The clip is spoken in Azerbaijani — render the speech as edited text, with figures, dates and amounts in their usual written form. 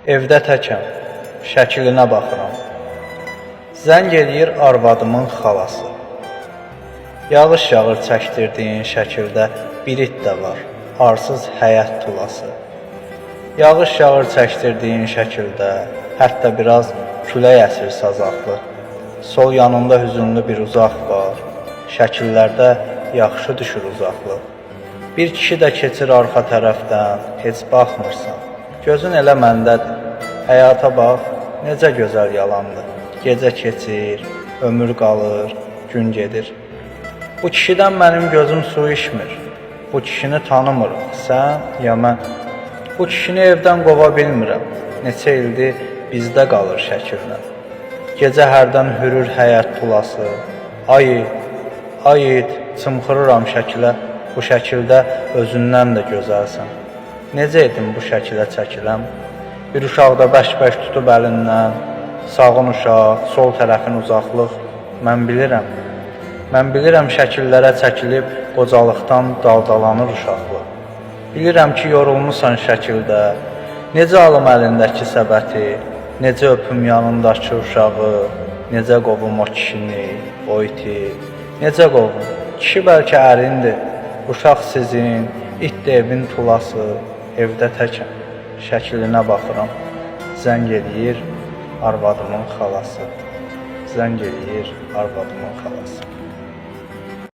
Evdə təkəm, şəklinə baxıram. Zəng eləyir arvadımın xalası. Yağış yağır çəkdirdiyin şəkildə bir it də var, arsız həyət tulası. Yağış yağır çəkdirdiyin şəkildə, hətta biraz külək əsir sazaqlı. Sol yanında hüzünlü bir uzaq var, şəkillərdə yaxşı düşür uzaqlı. Bir kişi də keçir arxa tərəfdən, heç baxmırsan. Gözün elə məndədir, həyata bax, necə gözəl yalandır. Gecə keçir, ömür qalır, gün gedir. Bu kişidən mənim gözüm su içmir. Bu kişini tanımırıq, sən ya mən. Bu kişini evdən qova bilmirəm. Neçə ildir bizdə qalır şəkillə. Gecə hərdən hürür həyət tulası. Ayid, çımxırıram şəkilə. Bu şəkildə özündən də gözəlsən. Necə edim bu şəkilə çəkiləm? Bir uşaqda bərk-bərk tutub əlindən, sağın uşaq, sol tərəfin uzaqlıq. Mən bilirəm şəkillərə çəkilib qocalıqdan daldalanır uşaqlıq. Bilirəm ki, yorulmusan şəkildə, necə alım əlindəki səbəti, necə öpüm yanındakı uşağı, necə qovum o kişini, o iti, necə qovum? Kişi bəlkə ərindir, uşaq sizin, it də evin tulası, evdə təkəm, şəklinə baxıram. Zəng eləyir arvadımın xalası.